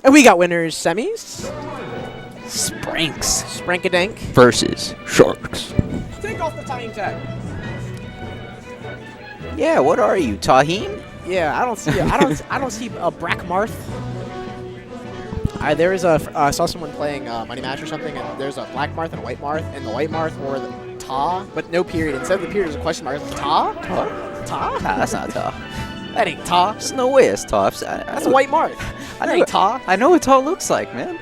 And we got winners semis. Spranks Sprankadank versus Sharkz. Take off the tying tag. Yeah, what are you, Tahim? Yeah, I don't see. I don't see a Brackmarth. There is a. I saw someone playing Money Match or something, and there's a Black Marth and a White Marth, and the White Marth or the Ta, but no period. Instead of the period, there's a question mark. Ta? Ta? Nah, that's not Ta. That ain't Ta. There's no way it's Ta. That's a White Marth. That ain't Ta. I know what Ta looks like, man.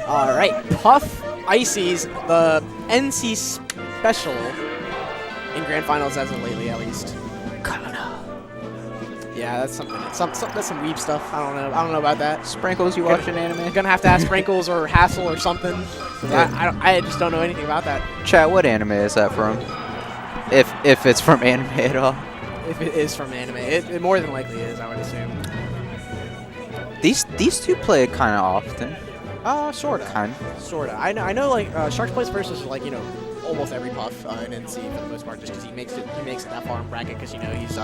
All right, Puff Icy's the NC special in grand finals as of lately, at least. Yeah, that's something. That's some weeb stuff. I don't know about that. Sprankles, you watching anime? You're gonna have to ask Sprankles or Hassel or something. Yeah. I just don't know anything about that. Chat, what anime is that from? If it's from anime at all. If it is from anime, it more than likely is, I would assume. These two play kind of often. Sorta. Sorta. I know. Like Sharkz plays versus like almost every Puff in NC for the most part, just because he makes it that far in bracket, because he's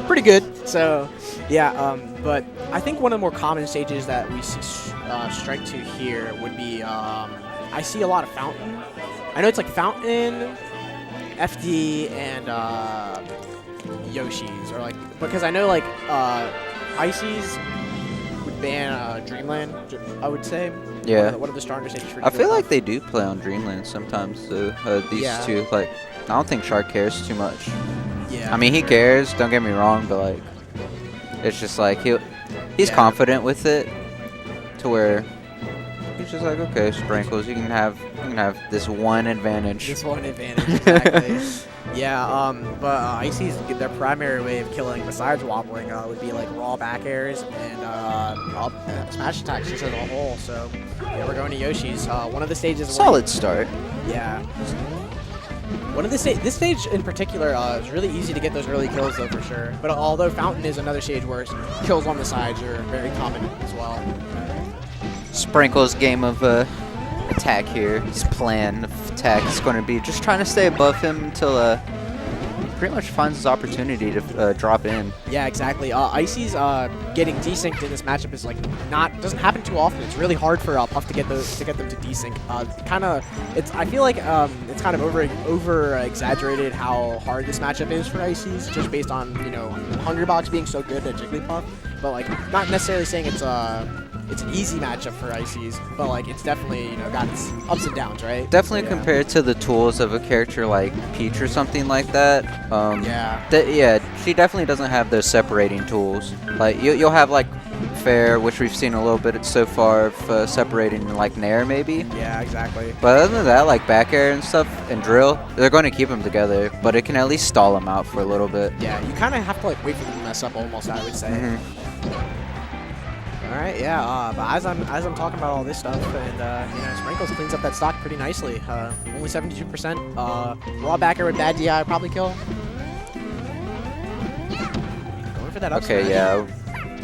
pretty good. So yeah. But I think one of the more common stages that we see Strike to here would be I see a lot of Fountain. I know it's like Fountain, FD, and Yoshi's, or like, because I know like Icy's would ban Dreamland, I would say. Yeah. One of the stronger stages for I feel like they do play on Dreamland sometimes, though. These two, like, I don't think Shark cares too much. Yeah. I mean, he cares, don't get me wrong, but like, it's just like he's confident with it, to where he's just like, okay, Sprankles, you can have this one advantage. This one advantage, exactly. Yeah, but Icy's, their primary way of killing, besides wobbling, would be like raw back airs and smash attacks just as a whole. So yeah, we're going to Yoshi's. One of the stages. Solid start. Yeah. One of the this stage in particular is really easy to get those early kills though, for sure. But although Fountain is another stage where kills on the sides are very common as well. Sprankles' game of attack here. His plan of attack is going to be just trying to stay above him until he pretty much finds his opportunity to drop in. Yeah, exactly. Icy's getting desynced in this matchup is like doesn't happen too often. It's really hard for Puff to get them to desync. I feel like it's kind of over exaggerated how hard this matchup is for Icy's, just based on Hungrybox being so good at Jigglypuff. But like, not necessarily saying it's an easy matchup for Icy's, but like it's definitely got its ups and downs, right? Definitely compared to the tools of a character like Peach or something like that. She definitely doesn't have those separating tools. Like you'll have like Fair, which we've seen a little bit so far of separating like Nair maybe. Yeah, exactly. But other than that, like back air and stuff and drill, they're going to keep them together, but it can at least stall them out for a little bit. Yeah, you kind of have to like wait for them to mess up almost, I would say. All right, yeah. But as I'm talking about all this stuff, and Sprankles cleans up that stock pretty nicely. Only 72%. Raw backer with bad DI probably kill. Going for that up smash. Okay, yeah.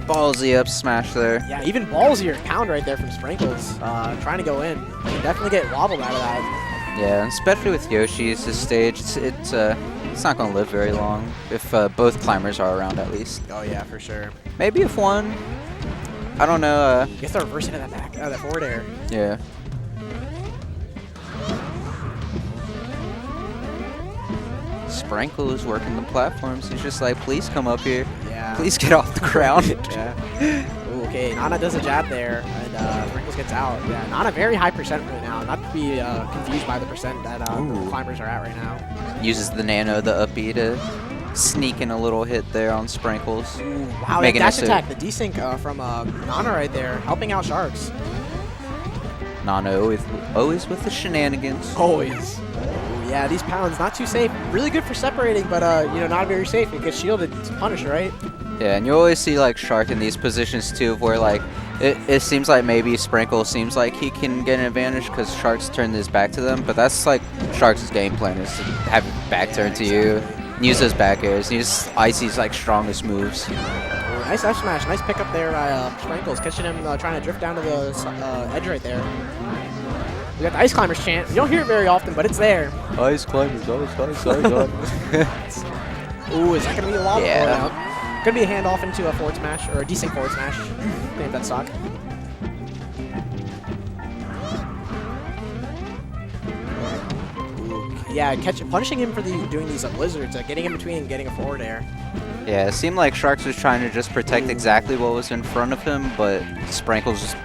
Ballsy up smash there. Yeah, even ballsier pound right there from Sprankles. Trying to go in. You can definitely get wobbled out of that. Yeah, especially with Yoshi's this stage, it's not going to live very long if both climbers are around at least. Oh yeah, for sure. Maybe if one. I don't know. You have to reverse into that forward air. Yeah. Sprankles working the platforms. He's just like, please come up here. Yeah. Please get off the ground. Yeah. Ooh, okay, Nana does a jab there, and Sprankles gets out. Yeah, Nana very high percent right now. Not to be confused by the percent that the climbers are at right now. Uses the nano, the up B to sneak in a little hit there on Sprankles. Ooh, wow, that dash attack, the desync from Nana right there, helping out Sharkz. Nana always with the shenanigans. Always. Ooh, yeah, these pounds, not too safe. Really good for separating, but not very safe. It gets shielded to punish, right? Yeah, and you always see like Shark in these positions too, where like it seems like maybe Sprankle seems like he can get an advantage because Shark's turned his back to them, but that's like Shark's game plan is to have it back turned to you, use those back airs, use Icy's like strongest moves. Nice F smash, nice pickup there by Sprankles, catching him trying to drift down to the edge right there. We got the Ice Climbers chant. You don't hear it very often, but it's there. Ice Climbers, ice. Ooh, is that going to be a lava? Yeah. Going to be a handoff into a forward smash, or a decent forward smash. Clean up that stock. Yeah, punishing him for doing these blizzards, getting in between and getting a forward air. Yeah, it seemed like Sharkz was trying to just protect exactly what was in front of him, but Sprankles just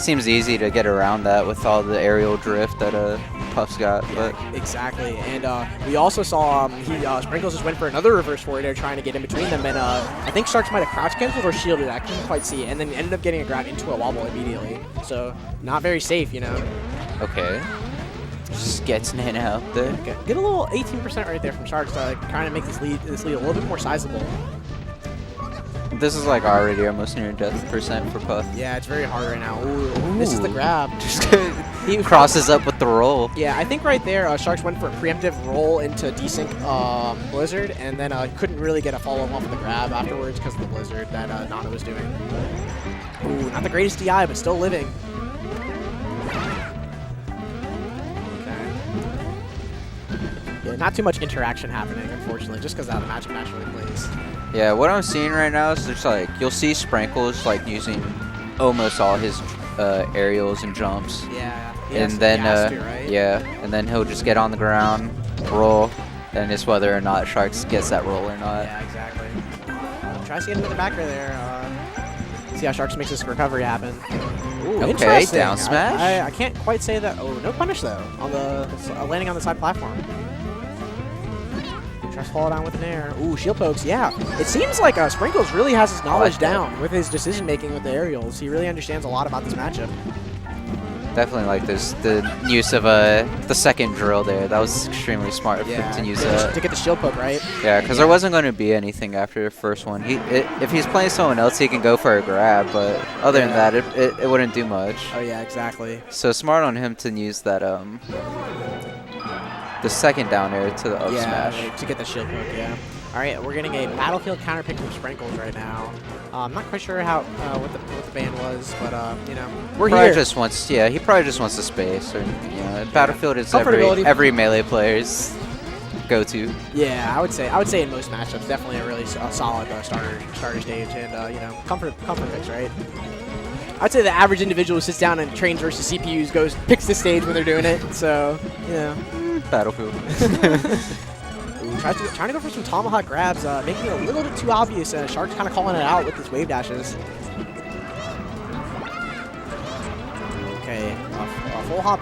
seems easy to get around that with all the aerial drift that Puff's got. Yeah, but exactly. And we also saw Sprankles just went for another reverse forward air trying to get in between them, and I think Sharkz might have crouch canceled or shielded. I couldn't quite see, and then ended up getting a grab into a wobble immediately. So not very safe, you know. Okay. Just gets in and out there. Okay. Get a little 18% right there from Sharkz, trying to make this lead a little bit more sizable. This is like already almost near death percent for Puff. Yeah, it's very hard right now. Ooh. This is the grab. He crosses up with the roll. Yeah, I think right there Sharkz went for a preemptive roll into desync blizzard, and then couldn't really get a follow-up off of the grab afterwards because of the blizzard that Nana was doing. Ooh, not the greatest DI, but still living. Yeah, not too much interaction happening, unfortunately, just because how the matchup naturally plays. Yeah, what I'm seeing right now is just like, you'll see Sprankles like using almost all his aerials and jumps. Yeah, and then right? yeah, and then he'll just get on the ground, roll, and it's whether or not Sharkz gets that roll or not. Yeah, exactly. Tries to get into the backer there. See how Sharkz makes this recovery happen. Ooh, okay, down smash. I can't quite say that. Oh, no punish though on the landing on the side platform. Tries to fall down with an air. Ooh, shield pokes. Yeah, it seems like Sprankles really has his knowledge down with his decision making with the aerials. He really understands a lot about this matchup. Definitely like this, the use of the second drill there. That was extremely smart to use that. To get the shield poke, right? Yeah, because there wasn't going to be anything after the first one. If he's playing someone else, he can go for a grab, but other than that, it wouldn't do much. Oh yeah, exactly. So smart on him to use that the second down air to the up smash. To get the shield poke, yeah. All right, we're getting a battlefield counter pick from Sprankles right now. I'm not quite sure how what the ban was, but you know, we're probably here. Just wants, he probably just wants the space. Or battlefield is every melee player's go-to. Yeah, I would say in most matchups, definitely a really solid starter stage, and you know, comfort picks, right? I'd say the average individual who sits down and trains versus CPUs picks the stage when they're doing it. So you know, battlefield. Ooh, trying to go for some tomahawk grabs, making it a little bit too obvious. Sharkz kind of calling it out with his wave dashes. Okay, a full hop,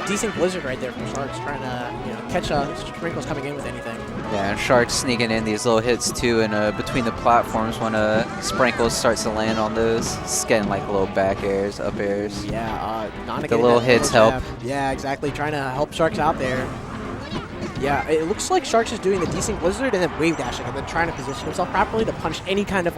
decent blizzard right there from Sharkz, trying to catch Sprankles coming in with anything. Yeah, and Sharkz sneaking in these little hits too, and between the platforms when Sprankles starts to land on those, it's getting like little back airs, up airs. Yeah, the little hits help. Yeah, exactly, trying to help Sharkz out there. Yeah, it looks like Sharkz is doing the desync blizzard and then wave dashing and then trying to position himself properly to punch any kind of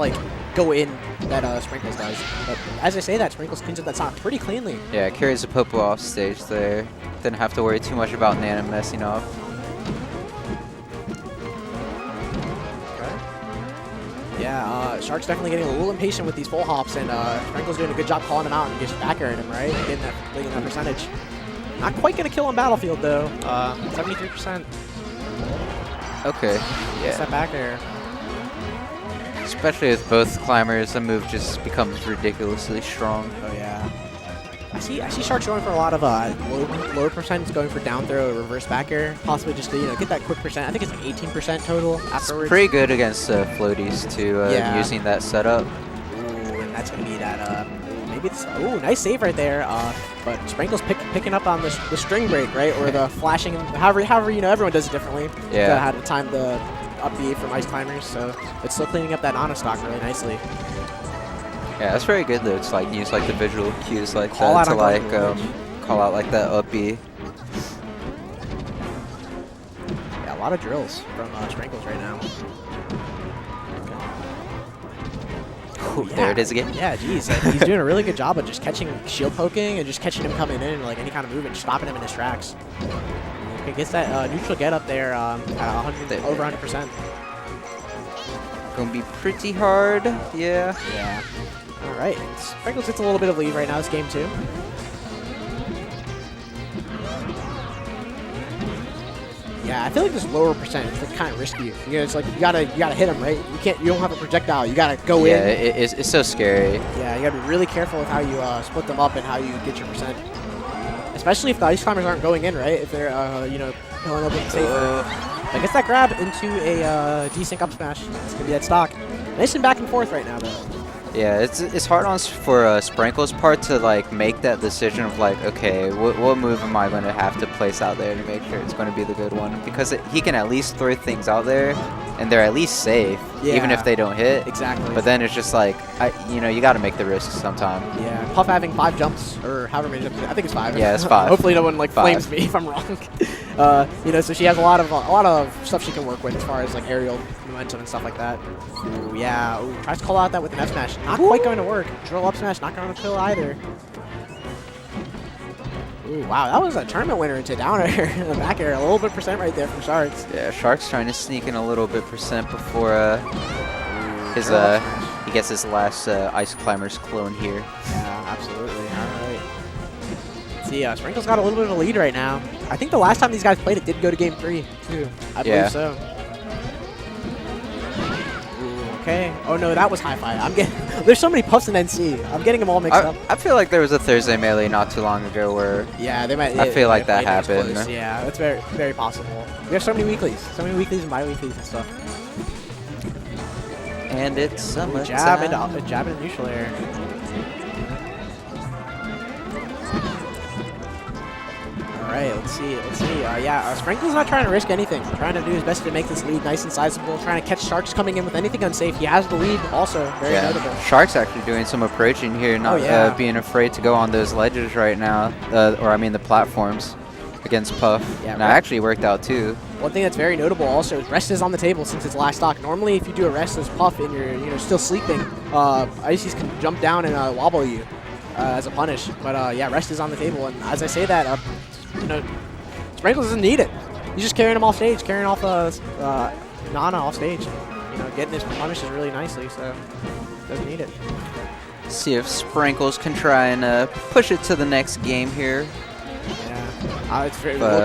go in that Sprankles does. But as I say that, Sprankles cleans up that stock pretty cleanly. Yeah, carries the Popo off stage there. Didn't have to worry too much about Nana messing off. Okay. Yeah, Sharkz definitely getting a little impatient with these full hops, and Sprankles doing a good job calling him out and just back airing him, right? Getting that percentage. Not quite going to kill on Battlefield, though. 73%. Okay, yeah. Step back there. Especially with both climbers, the move just becomes ridiculously strong. Oh, yeah. I see Sharkz going for a lot of low percents, going for down throw, reverse back air, possibly just to get that quick percent. I think it's like 18% total afterwards. It's pretty good against floaties, too, using that setup. Ooh, and that's going to be that... Maybe it's nice save right there. But Sprankles picking up on the string break, right, or the flashing. However, everyone does it differently. Yeah. How to time the up B from ice climbers, so it's still cleaning up that Nana stock really nicely. Yeah, that's very good though. It's like use the visual cues like that to call out like that up B. Yeah, a lot of drills from Sprankles right now. Ooh, yeah. There it is again. Yeah, geez. He's doing a really good job of just catching shield poking and just catching him coming in any kind of movement, stopping him in his tracks. Okay, gets that neutral get up there at over 100%. Gonna be pretty hard. Yeah. Yeah. All right. Sprankles gets a little bit of lead right now. It's game 2. Yeah, I feel like this lower percent is kind of risky. It's like you gotta hit him, right? You don't have a projectile. You gotta go in. Yeah, it's so scary. Yeah, you gotta be really careful with how you split them up and how you get your percent. especially if the ice climbers aren't going in, right? If they're, you know, filling up with safe. But gets that grab into a desync up smash. It's gonna be that stock. Nice and back and forth right now, though. Yeah, it's hard for Sprankles' part to like make that decision of like, okay, what move am I going to have to place out there to make sure it's going to be the good one? Because he can at least throw things out there, and they're at least safe, even if they don't hit. Exactly. But then it's just like, you know, you got to make the risks sometime. Yeah, Puff having 5 jumps, or however many jumps. I think it's 5. Yeah, it's 5. Hopefully no one like flames me if I'm wrong. You know, so she has a lot of stuff she can work with as far as like aerial momentum and stuff like that. Ooh, yeah. Ooh, tries to call out that with an F smash. Not quite going to work. Drill up smash, not going to kill either. Ooh, wow, that was a tournament winner into down air in the back air. A little bit percent right there from Sharkz. Yeah, Sharkz trying to sneak in a little bit percent before he gets his last Ice Climbers clone here. Yeah, absolutely. All right. Let's see, Sprankles got a little bit of a lead right now. I think the last time these guys played, it did go to game 3 too. I believe so. Okay. Oh no, that was Hi-Fi. I'm getting. There's so many Puffs in NC. I'm getting them all mixed up. I feel like there was a Thursday Melee not too long ago where. Yeah, they might. I feel like that happened. Yeah, that's very, very possible. We have so many weeklies, and bi-weeklies and stuff. And it's summer jab into neutral air. All right, let's see. Yeah, Sprankles not trying to risk anything. Trying to do his best to make this lead nice and sizable. Trying to catch Sharkz coming in with anything unsafe. He has the lead also. Very notable. Sharkz actually doing some approaching here, not being afraid to go on those ledges right now, or I mean the platforms against Puff. Yeah, and that actually worked out too. One thing that's very notable also is rest is on the table since it's last stock. Normally, if you do a rest as Puff and you're still sleeping, Ices can jump down and wobble you as a punish. But yeah, rest is on the table, and as I say that, you know, Sprankles doesn't need it. He's just carrying him off stage, carrying off Nana off stage. You know, getting his punishes really nicely, so doesn't need it. See if Sprankles can try and push it to the next game here. Yeah, it looks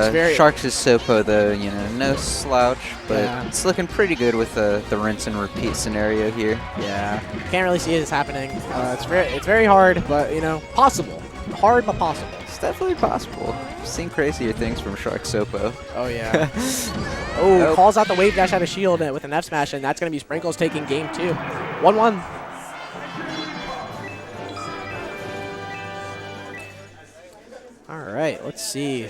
very. Sharkz' Sopo though, you know, no slouch, but it's looking pretty good with the rinse and repeat scenario here. Yeah, can't really see this happening. It's very hard, but you know, possible. Hard but possible. It's definitely possible. I've seen crazier things from Sharkz Sopo. Oh yeah. Calls out the wave dash out of shield with an F smash, and that's gonna be Sprankles taking game 2. 1-1. All right, let's see.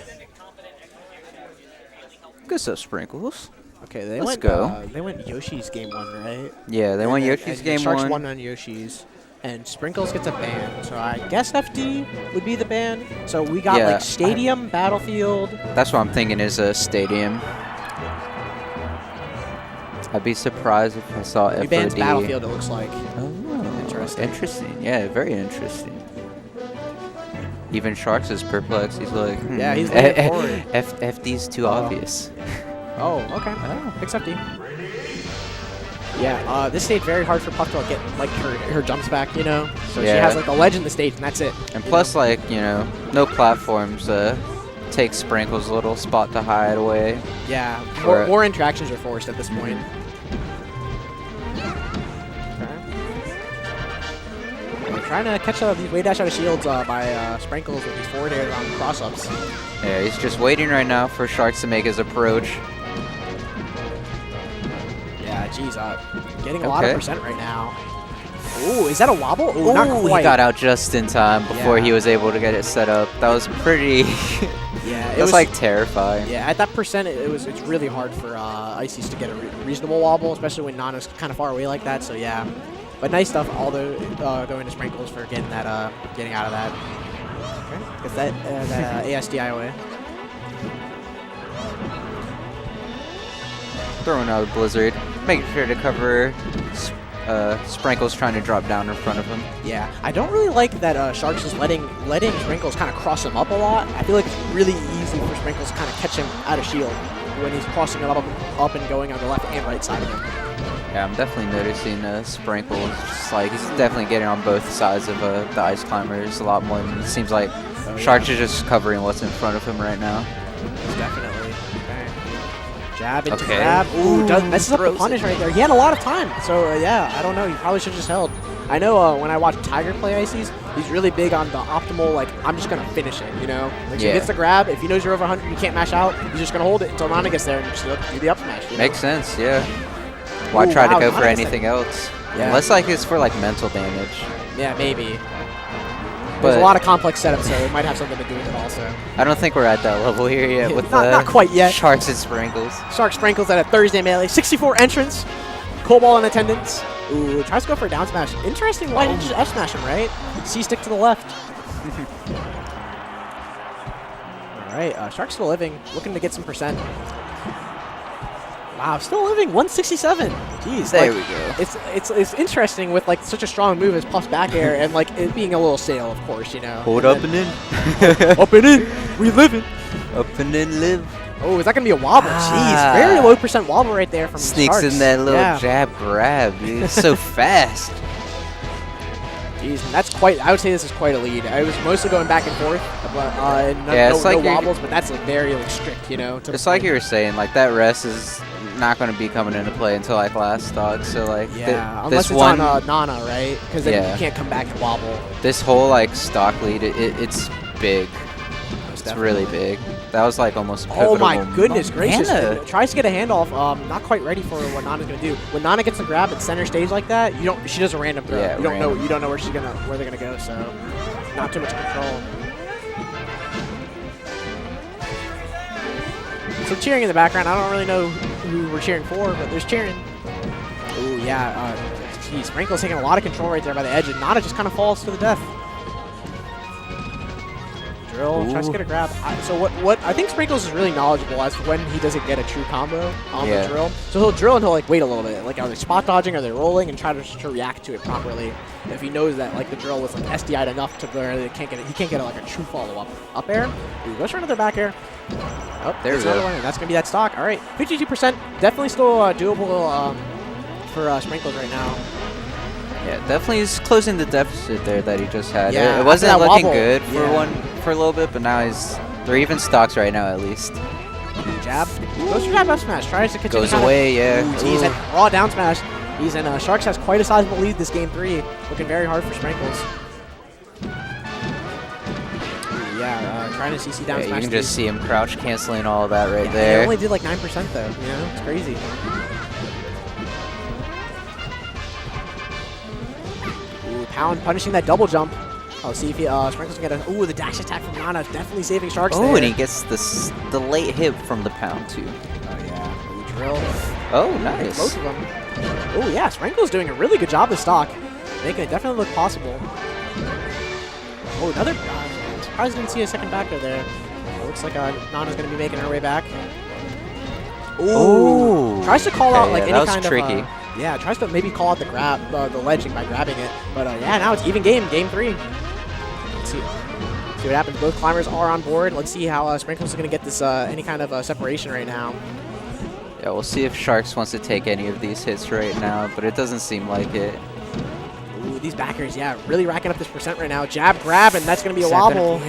Good stuff, Sprankles. Okay, they went Yoshi's game 1, right? Yeah, they went Yoshi's game 1. Sharkz won on Yoshi's, and Sprankles gets a ban. So I guess FD would be the ban. So we got like Stadium, Battlefield. That's what I'm thinking is a Stadium. I'd be surprised if I saw FOD. He bans Battlefield, it looks like. Oh, interesting. Interesting. Yeah, very interesting. Even Sharkz is perplexed. He's like, yeah, he's leaning forward. FD's too obvious. Oh, okay. Picks FD. Yeah, this stage very hard for Puff to get like her jumps back, you know. So she has like a ledge in the stage, and that's it. And plus, like you know, no platforms. Takes Sprankles' little spot to hide away. Yeah, more interactions are forced at this point. Trying to catch these way dash out of shields by Sprankles with these forward airs on cross-ups. Yeah, he's just waiting right now for Sharkz to make his approach. Yeah, geez, getting a lot of percent right now. Ooh, is that a wobble? Ooh, not quite. He got out just in time before he was able to get it set up. That was pretty... yeah, it was like terrifying. Yeah, at that percent, it's really hard for Ices to get a reasonable wobble, especially when Nana's kind of far away like that, so yeah. But nice stuff, although going to Sprankles for getting that, getting out of that. Okay, gets that ASDI away. Throwing out a Blizzard, making sure to cover Sprankles trying to drop down in front of him. Yeah, I don't really like that Sharkz is letting Sprankles kind of cross him up a lot. I feel like it's really easy for Sprankles to kind of catch him out of shield when he's crossing him up and going on the left and right side of him. Yeah, I'm definitely noticing Sprankles. Just like he's definitely getting on both sides of the Ice Climbers a lot more than it seems like Sharkz is just covering what's in front of him right now. Definitely. Okay. Jab into grab. Ooh, messes up the punish right there. He had a lot of time. So yeah, I don't know. He probably should have just held. I know when I watch Tiger play ices, he's really big on the optimal, like, I'm just going to finish it, you know? Like, so he gets the grab. If he knows you're over 100, you can't mash out. He's just going to hold it until Nana gets there and just do the up smash. You know? Makes sense, yeah. Why try to go for anything else? Yeah. Unless, like, it's for, like, mental damage. Yeah, maybe. There's a lot of complex setups, so it might have something to do with it also. I don't think we're at that level here yet with not quite yet. Sharkz and Sprankles. Sharkz Sprankles at a Thursday melee. 64 entrance. Cobalt in attendance. Ooh, tries to go for a down smash. Interesting. Why didn't you just F smash him, right? C stick to the left. All right, Sharkz still living. Looking to get some percent. Wow, still living 167. Jeez, there like, we go. It's interesting with like such a strong move as Puff's back air and like it being a little stale, of course, you know. Hold up and in. Up and in. We living. Up and in, live. Oh, is that gonna be a wobble? Jeez, very low percent wobble right there from Sneaks Sharkz. in that little jab grab, dude. It's so fast. Jeez, and that's quite. I would say this is quite a lead. I was mostly going back and forth, but it's like no wobbles, but that's like very like strict, you know. It's like you were saying, like that rest is not going to be coming into play until like last stock. So like unless it's on Nana, right? Because then you can't come back to wobble. This whole like stock lead, it's big. It's really big. That was like almost pivotal. Oh my goodness gracious! Tries to get a handoff. Not quite ready for what Nana's gonna do. When Nana gets the grab at center stage like that, she does a random throw. Yeah, you don't know where they're gonna go. So not too much control. So cheering in the background. I don't really know who we're cheering for, but there's cheering. Oh yeah. Geez, Sprankles taking a lot of control right there by the edge, and Nana just kind of falls to the death. Drill, tries to get a grab. So what I think Sprankles is really knowledgeable as to when he doesn't get a true combo on the drill. So he'll drill and he'll like wait a little bit. Like are they spot dodging, are they rolling, and try to react to it properly. If he knows that like the drill was like SDI'd enough to where they can't get it, he can't get like a true follow up air. Ooh, goes for another back air. Oh, there's another one, and that's gonna be that stock. All right, 52%, definitely still doable for Sprankles right now. Yeah, definitely is closing the deficit there that he just had. Yeah, it wasn't looking wobble, good for a little bit, but now they're even stocks right now at least. Jab. Goes for jab up smash. Tries to continue. Goes away, yeah. He's at raw down smash. He's in. Sharkz has quite a sizable lead this game 3. Looking very hard for Sprankles. Yeah, trying to CC down smash. You can just see him crouch canceling all that right there. They only did like 9% though. You know, it's crazy. Pound punishing that double jump. I'll see if Sprankles can get a. Ooh, the dash attack from Nana definitely saving Sharkz. Oh, and he gets the late hit from the pound too. Oh yeah, Ooh, drill. Oh, nice. Both of them. Oh yeah, Sprankles doing a really good job this stock, making it definitely look possible. Oh, another. I'm surprised I didn't see a second backer there. Looks like Nana's going to be making her way back. Ooh. Tries to call out like any kind tricky. of. Yeah, tries to maybe call out the grab, the ledging by grabbing it. But yeah, now it's even game 3. Let's see what happens. Both climbers are on board. Let's see how Sprankles is going to get this any kind of separation right now. Yeah, we'll see if Sharkz wants to take any of these hits right now, but it doesn't seem like it. Ooh, these backers, yeah, really racking up this percent right now. Jab, grab, and that's going to be a wobble.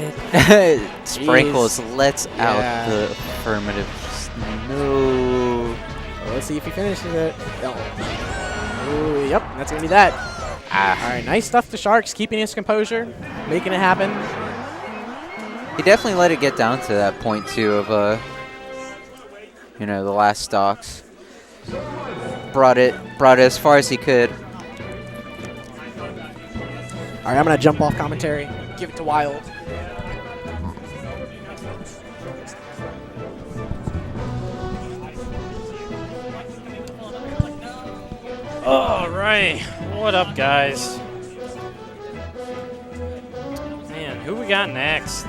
Sprankles lets out the affirmative. No. Well, let's see if he finishes it. Ooh, yep, that's going to be that. All right, nice stuff to Sharkz, keeping his composure, making it happen. He definitely let it get down to that point, too, of, the last stocks. Brought it as far as he could. All right, I'm going to jump off commentary, give it to Wild. All right, what up, guys? Man, who we got next?